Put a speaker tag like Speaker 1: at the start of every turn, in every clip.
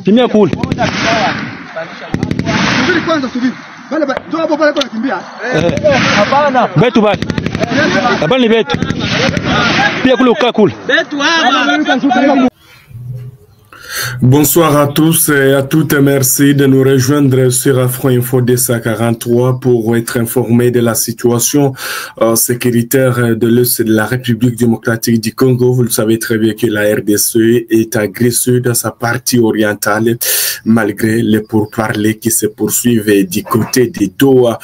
Speaker 1: Kimia cool.
Speaker 2: Subiri kwanza, subiri. Bale bale, toa hapo pale kimbia.
Speaker 1: Hapana. Betu basi. Hapana ni betu. Pia kule ukaa cool.
Speaker 3: Betu hapa.
Speaker 4: Bonsoir à tous et à toutes, merci de nous rejoindre sur Afro Info DC43 pour être informés de la situation sécuritaire de l'Est de la République démocratique du Congo. Vous le savez très bien que la RDC est agressée dans sa partie orientale malgré les pourparlers qui se poursuivent du côté de Doha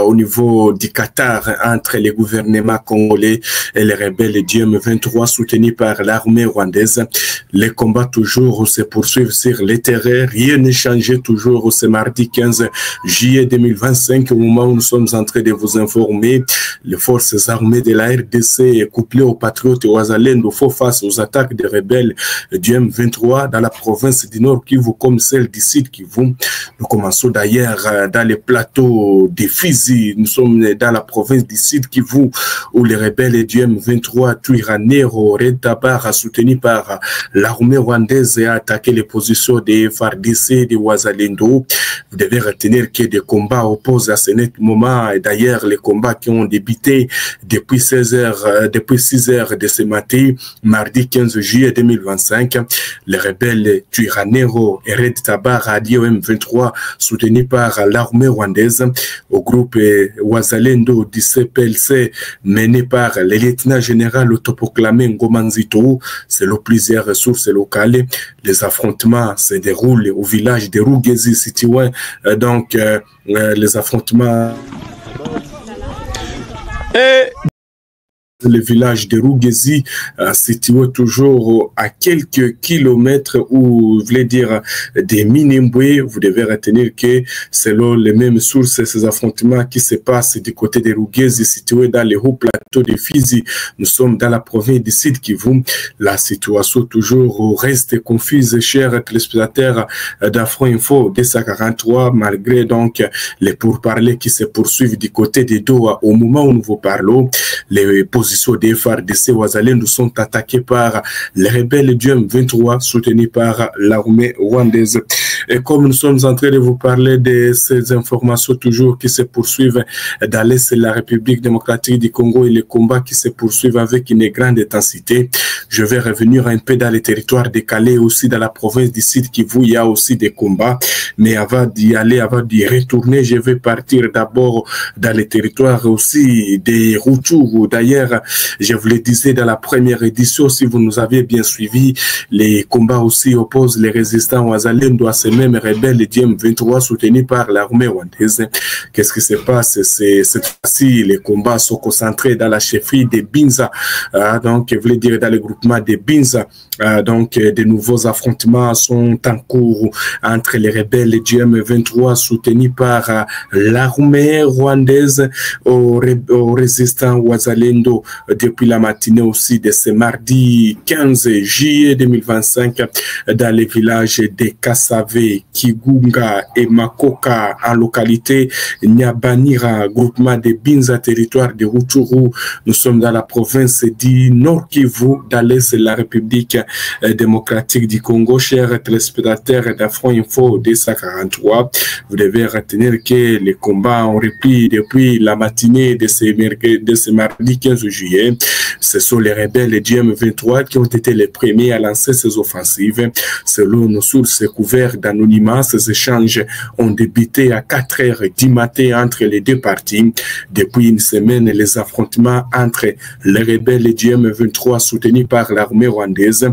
Speaker 4: au niveau du Qatar entre les gouvernements congolais et les rebelles du M23 soutenus par l'armée rwandaise. Les combats toujours se poursuivent sur les terrains. Rien n'est changé toujours ce mardi 15 juillet 2025 au moment où nous sommes en train de vous informer. Les forces armées de la RDC couplées aux patriotes et aux Wazalendo font face aux attaques des rebelles du M23 dans la province du Nord Kivu comme celle du Sud Kivu. Nous commençons d'ailleurs dans les plateaux de Fizi. Nous sommes dans la province du Sud Kivu où les rebelles du M23 Twirwaneho Red Tabara soutenus par l'armée rwandaise a attaqué les positions des FARDC et des Wazalendo. Vous devez retenir que des combats opposent à ce net moment. Et d'ailleurs, les combats qui ont débuté depuis 6 heures de ce matin, mardi 15 juillet 2025, les rebelles Twirwaneho et Red Tabara alliés au M23 soutenus par l'armée rwandaise au groupe Wazalendo du CPLC mené par le lieutenant-général autoproclamé Ngoma Nzito. Selon plusieurs sources locales, les affrontements se déroulent au village de Rugezi situé les affrontements le village de Rugezi, situé toujours à quelques kilomètres ou, vous voulez dire, des Minembwe. Vous devez retenir que, selon les mêmes sources, ces affrontements qui se passent du côté de Rugezi, situé dans les hauts plateaux de Fizi, nous sommes dans la province du Sud Kivu. La situation toujours reste confuse, chers téléspectateurs d'Afro Info DC43, malgré donc les pourparlers qui se poursuivent du côté de Doha. Au moment où nous vous parlons, les positions des FARDC Wazalendo sont attaqués par les rebelles du M23 soutenus par l'armée rwandaise. Et comme nous sommes en train de vous parler de ces informations toujours qui se poursuivent dans l'Est de la République démocratique du Congo et les combats qui se poursuivent avec une grande intensité, je vais revenir un peu dans les territoires décalés, aussi dans la province du Sud Kivu, il y a aussi des combats. Mais avant d'y aller, avant d'y retourner, je vais partir d'abord dans les territoires aussi des Rutshuru. D'ailleurs, je vous le disais dans la première édition, si vous nous avez bien suivi, les combats aussi opposent les résistants Wazalendo à ces mêmes rebelles du M23 soutenus par l'armée rwandaise. Qu'est-ce qui se passe? Cette fois-ci, les combats sont concentrés dans la chefferie de Binza, donc je voulais dire dans le groupement de Binza. Donc de nouveaux affrontements sont en cours entre les rebelles du M23 soutenus par l'armée rwandaise aux résistants Wazalendo depuis la matinée aussi de ce mardi 15 juillet 2025 dans les villages de Kassave, Kigunga et Makoka en localité Nyabanira, groupement de Binza, territoire de Rutshuru. Nous sommes dans la province du Nord Kivu, dans l'Est de la République démocratique du Congo. Chers téléspectateurs d'Afro Info DC43, vous devez retenir que les combats ont repris depuis la matinée de ce mardi 15 juillet. Ce sont les rebelles du M23 qui ont été les premiers à lancer ces offensives. Selon nos sources couvertes d'anonymat, ces échanges ont débuté à 4 heures du matin entre les deux parties. Depuis une semaine, les affrontements entre les rebelles du M23 soutenus par l'armée rwandaise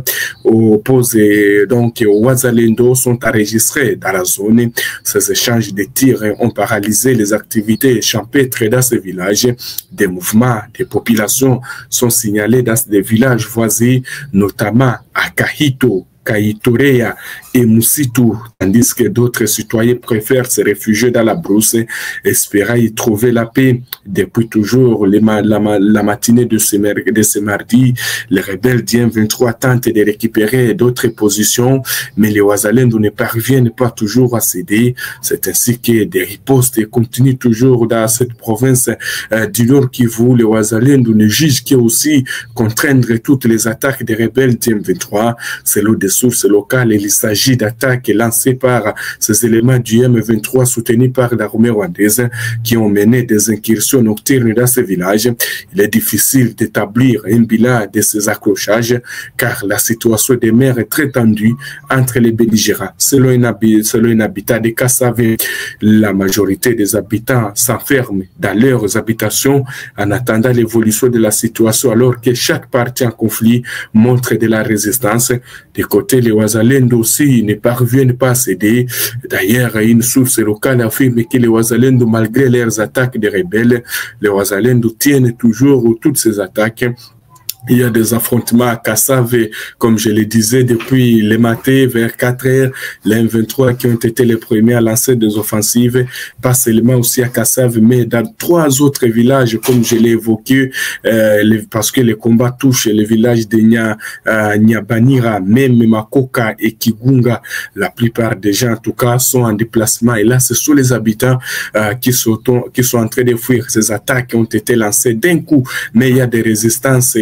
Speaker 4: opposés donc aux Wazalendo sont enregistrés dans la zone. Ces échanges de tirs ont paralysé les activités champêtres dans ces villages. Des mouvements des populations sont signalés dans des villages voisins, notamment à Kahito, Kaitorea et Moussitou, tandis que d'autres citoyens préfèrent se réfugier dans la brousse, espérant y trouver la paix. Depuis toujours la matinée de ce mardi, les rebelles du M23 tentent de récupérer d'autres positions, mais les Wazalendo ne parviennent pas toujours à céder. C'est ainsi que des ripostes continuent toujours dans cette province du Nord Kivu. Les Wazalendo ne jugent qu'aussi contraindre toutes les attaques des rebelles du M23, selon des sources locales, il s'agit d'attaques lancées par ces éléments du M23 soutenus par l'armée rwandaise qui ont mené des incursions nocturnes dans ce village. Il est difficile d'établir un bilan de ces accrochages car la situation demeure très tendue entre les belligérants. Selon un habitat de Kassavé, la majorité des habitants s'enferment dans leurs habitations en attendant l'évolution de la situation alors que chaque partie en conflit montre de la résistance. De côté, les Wazalendo aussi ne parviennent pas à céder. D'ailleurs, une source locale affirme que les Wazalendo, malgré leurs attaques des rebelles, les Wazalendo tiennent toujours toutes ces attaques. Il y a des affrontements à Kassave, comme je le disais, depuis le matin vers 4 heures, les M23 qui ont été les premiers à lancer des offensives, pas seulement aussi à Kassave, mais dans 3 autres villages, comme je l'ai évoqué, parce que les combats touchent les villages de Nyabanira, même Makoka et Kigunga. La plupart des gens, en tout cas, sont en déplacement. Et là, ce sont les habitants qui sont en train de fuir. Ces attaques ont été lancées d'un coup, mais il y a des résistances.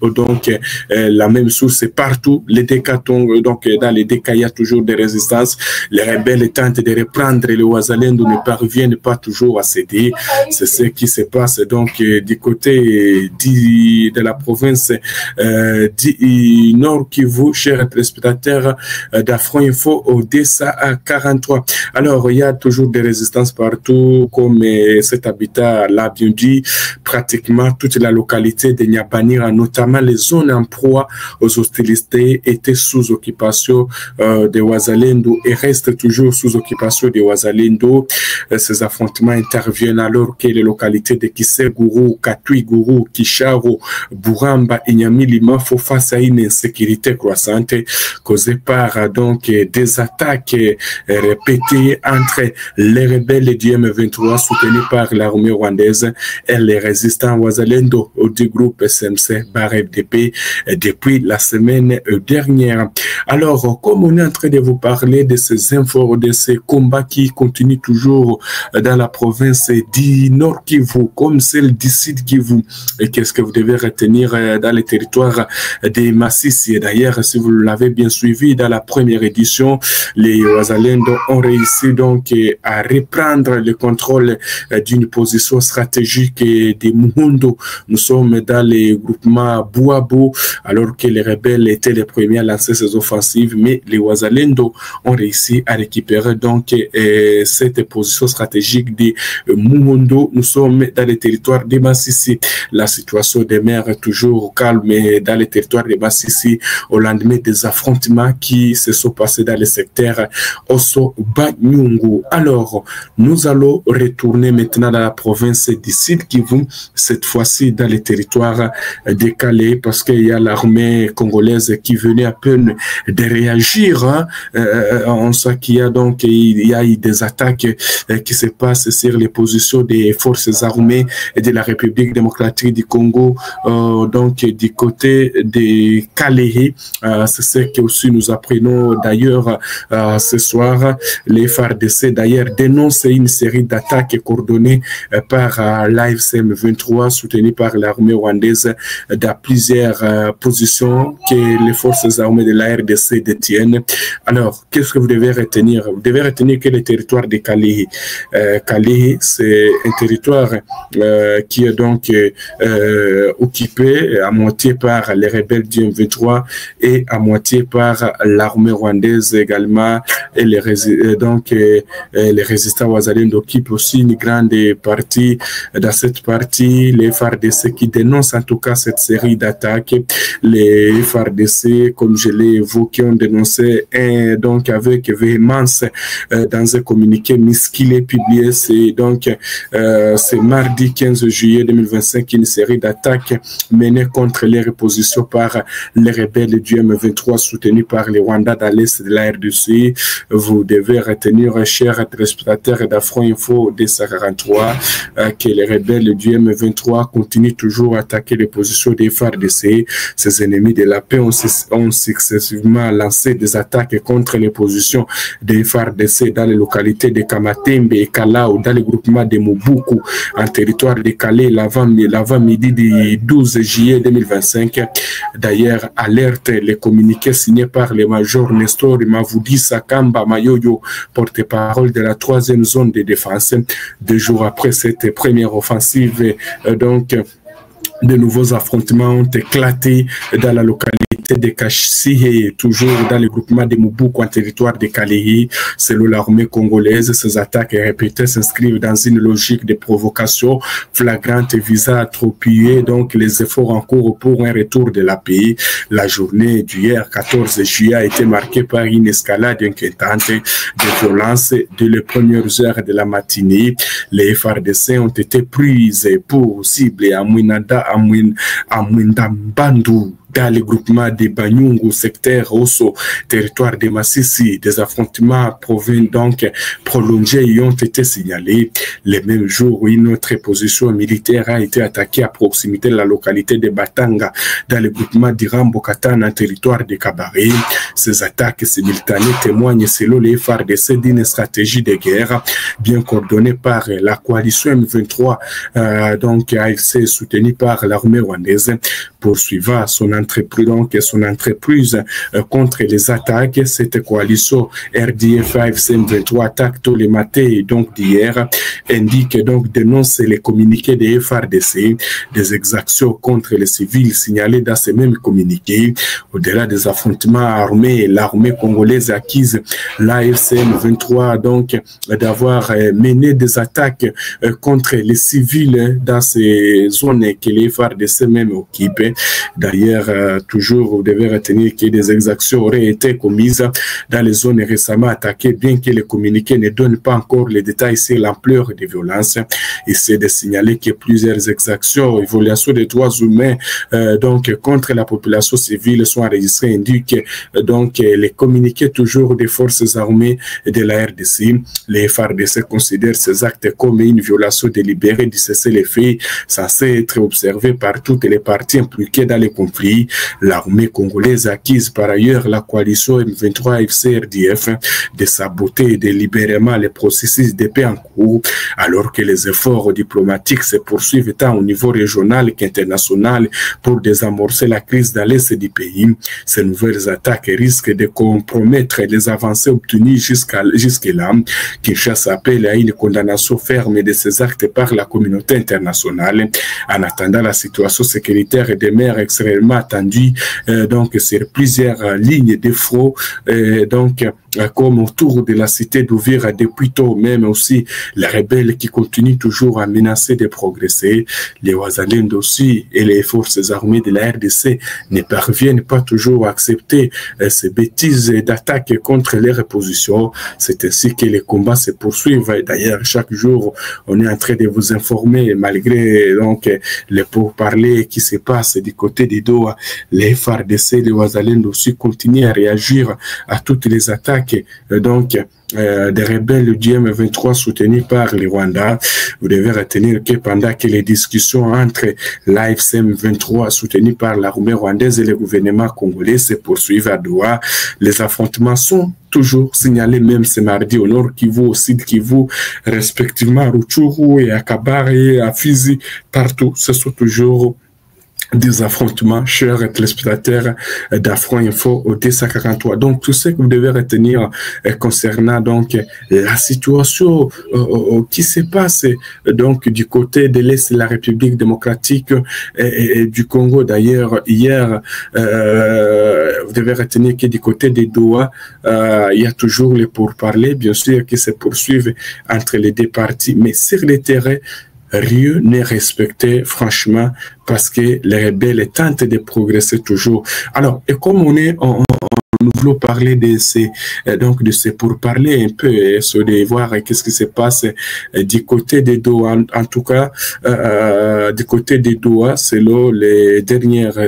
Speaker 4: Donc, la même source, c'est partout. Les décatons, donc, dans les décas, il y a toujours des résistances. Les rebelles tentent de reprendre les Wazalendo, ne parviennent pas toujours à céder. C'est ce qui se passe, donc, du côté de la province du Nord Kivu, chers téléspectateurs d'Afro Info, Odessa à 43. Alors, il y a toujours des résistances partout, comme cet habitat l'a bien dit, pratiquement toute la localité de Nyabanira, notamment les zones en proie aux hostilités, étaient sous occupation des Wazalendo et restent toujours sous occupation des Wazalendo. Ces affrontements interviennent alors que les localités de Kiseguru, Katwiguru, Kisharo, Buramba et Nyamilima font face à une insécurité croissante causée par donc des attaques répétées entre les rebelles du M23 soutenus par l'armée rwandaise et les résistants Wazalendo du groupe SMC FDP depuis la semaine dernière. Alors, comme on est en train de vous parler de ces infos, de ces combats qui continuent toujours dans la province du Nord Kivu, comme celle du Sud Kivu, et qu'est-ce que vous devez retenir dans les territoires des Massissi? D'ailleurs, si vous l'avez bien suivi dans la première édition, les Wazalendo ont réussi donc à reprendre le contrôle d'une position stratégique de Muhundo. Nous sommes dans les groupements Bouabo, alors que les rebelles étaient les premiers à lancer ces offensives, mais les Wazalendo ont réussi à récupérer donc cette position stratégique de Muhundo. Nous sommes dans les territoires de Massissi. La situation demeure toujours calme dans les territoires de Massissi au lendemain des affrontements qui se sont passés dans le secteur Osso Banyungu. Alors, nous allons retourner maintenant dans la province du Sud Kivu, cette fois-ci dans les territoires décalés, parce qu'il y a l'armée congolaise qui venait à peine de réagir. On sait qu'il y a donc eu des attaques qui se passent sur les positions des forces armées de la République démocratique du Congo, donc du côté de Kalehe. C'est ce que aussi nous apprenons d'ailleurs ce soir. Les FARDC d'ailleurs dénoncent une série d'attaques coordonnées par l'AFC M23 soutenues par l'armée rwandaise dans plusieurs positions que les forces armées de la RDC détiennent. Alors, qu'est-ce que vous devez retenir? Vous devez retenir que le territoire de Kalehe. Kalehe, c'est un territoire qui est donc occupé à moitié par les rebelles du M23 et à moitié par l'armée rwandaise également. Et les résistants Wazalendo occupent aussi une grande partie. Dans cette partie, les FARDC qui dénoncent en tout cas cette série d'attaques. Les FARDC, comme je l'ai évoqué, ont dénoncé donc avec véhémence dans un communiqué misquilé publié. C'est donc c'est mardi 15 juillet 2025 une série d'attaques menées contre les repositions par les rebelles du M23 soutenus par les Rwandais dans l'est de la RDC. Vous devez retenir, chers téléspectateurs d'Afro Info D43, que les rebelles du M23 continuent toujours à attaquer les positions des FARDC. Ces ennemis de la paix ont successivement lancé des attaques contre les positions des FARDC dans les localités de Kamatembe et Kalao, dans le groupement de Mobuku, en territoire de Calais, l'avant-midi du 12 juillet 2025. D'ailleurs, alerte les communiqués signés par le major Nestor Mavoudi Sakamba Mayoyo, porte-parole de la 3e zone de défense. 2 jours après cette première offensive, donc, de nouveaux affrontements ont éclaté dans la localité de Kachihi, toujours dans le groupement de Mobuku en territoire de Kalehi. Selon l'armée congolaise, ces attaques répétées s'inscrivent dans une logique de provocation flagrante visant à atropiller donc les efforts en cours pour un retour de la paix. La journée d'hier, 14 juillet, a été marquée par une escalade inquiétante de violence dès les premières heures de la matinée. Les FARDC ont été prises pour cible à Mwindambandu, dans le groupement de Banyungu, secteur Osso, territoire de Massissi. Des affrontements prolongés y ont été signalés. Les mêmes jours où une autre position militaire a été attaquée à proximité de la localité de Batanga, dans le groupement d'Irambo Katana, territoire de Kabaré. Ces attaques simultanées témoignent, selon les FARDC, d'une stratégie de guerre bien coordonnée par la coalition M23, donc AFC, soutenue par l'armée rwandaise, poursuivant son entreprise contre les attaques. Cette coalition RDF AFC M23 attaque tous les matins donc d'hier, indique donc dénonce les communiqués des FARDC, des exactions contre les civils signalés dans ces mêmes communiqués. Au-delà des affrontements armés, l'armée congolaise accuse l'AFC M23 donc d'avoir mené des attaques contre les civils dans ces zones que les FARDC même occupent. D'ailleurs, toujours, vous devez retenir que des exactions auraient été commises dans les zones récemment attaquées, bien que les communiqués ne donnent pas encore les détails sur l'ampleur des violences. Et c'est de signaler que plusieurs exactions, violations des droits humains, donc contre la population civile sont enregistrées, indiquent donc les communiqués toujours des forces armées de la RDC. Les FARDC considèrent ces actes comme une violation délibérée du cessez-le-feu, censée être observée par toutes les parties impliquées dans les conflits. L'armée congolaise accuse par ailleurs la coalition M23 FCRDF de saboter délibérément les processus de paix en cours, alors que les efforts diplomatiques se poursuivent tant au niveau régional qu'international pour désamorcer la crise dans l'est du pays. Ces nouvelles attaques risquent de compromettre les avancées obtenues jusque-là. Kinshasa appelle à une condamnation ferme de ces actes par la communauté internationale. En attendant, la situation sécuritaire demeure extrêmement tendue donc sur plusieurs lignes de front, donc comme autour de la cité d'Uvira depuis tôt, même aussi les rebelles qui continuent toujours à menacer de progresser. Les Wazalendo aussi et les forces armées de la RDC ne parviennent pas toujours à accepter ces bêtises d'attaque contre les repositions. C'est ainsi que les combats se poursuivent. D'ailleurs, chaque jour, on est en train de vous informer, malgré donc les pourparlers qui se passent du côté des Doha, les FARDC, les Wazalendo aussi continuent à réagir à toutes les attaques donc des rebelles du M23 soutenus par le Rwanda. Vous devez retenir que pendant que les discussions entre l'AFC M23 soutenue par l'armée rwandaise et le gouvernement congolais se poursuivent à Doha, les affrontements sont toujours signalés même ce mardi au nord Kivu, au sud Kivu, respectivement à Rutshuru et à Kabare et à Fizi. Partout, ce sont toujours des affrontements, chers téléspectateurs d'Afro Info au 243. Donc, tout ce que vous devez retenir concernant donc la situation qui se passe donc du côté de l'Est de la République démocratique et du Congo. D'ailleurs, hier, vous devez retenir que du côté des Doha, il y a toujours les pourparlers, bien sûr, qui se poursuivent entre les deux parties, mais sur le terrain, rien n'est respecté, franchement, parce que les rebelles tentent de progresser toujours. Alors, et comme on est nous voulons parler de ces pourparlers un peu, de voir qu'est-ce qui se passe du côté des Doha. En tout cas, du côté des Doha, selon les dernières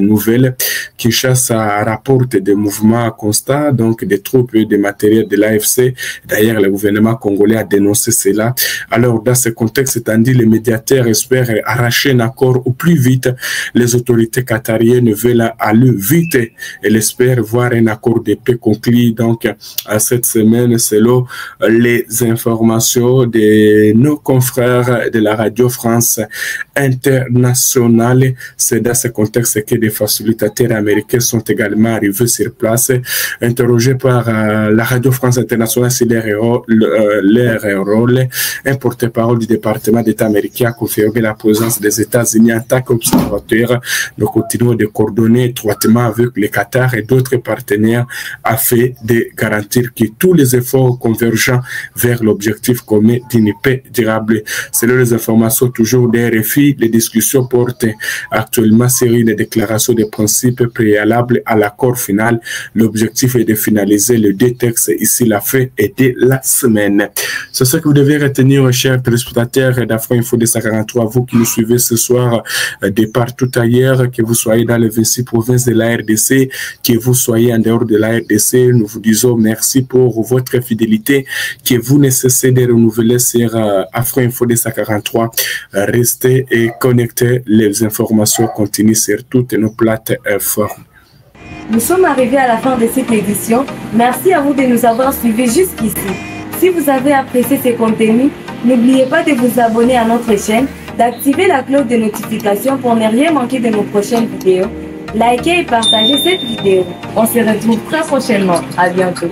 Speaker 4: nouvelles, Kinshasa rapporte des mouvements constants, donc des troupes et des matériels de l'AFC. D'ailleurs, le gouvernement congolais a dénoncé cela. Alors, dans ce contexte, tandis les médiateurs espèrent arracher un accord au plus vite, les autorités qatariennes veulent aller vite et espèrent voir un accord de paix conclu donc cette semaine selon les informations de nos confrères de la Radio France Internationale. C'est dans ce contexte que des facilitateurs américains sont également arrivés sur place. Interrogés par la Radio France Internationale sur leur rôle, un porte-parole du département d'État américain a confirmé la présence des États-Unis en tant qu'observateurs. Nous continuons de coordonner étroitement avec le Qatar et d'autres partenaires afin de garantir que tous les efforts convergent vers l'objectif commun d'une paix durable. Selon les informations toujours des RFI, les discussions portent actuellement série de déclarations de principes préalables à l'accord final. L'objectif est de finaliser les deux textes ici la fin et de la semaine. C'est ce que vous devez retenir, chers téléspectateurs d'Afro-Info 243, vous qui nous suivez ce soir de partout ailleurs, que vous soyez dans les 26 provinces de la RDC, que vous soyez en dehors de la RDC, nous vous disons merci pour votre fidélité que vous ne cessez de renouveler sur Afro-Info 243. Restez et connectez, les informations continuent sur toutes nos plateformes.
Speaker 5: Nous sommes arrivés à la fin de cette édition. Merci à vous de nous avoir suivis jusqu'ici. Si vous avez apprécié ces contenus, n'oubliez pas de vous abonner à notre chaîne, d'activer la cloche de notification pour ne rien manquer de nos prochaines vidéos. Likez et partagez cette vidéo. On se retrouve très prochainement. À bientôt.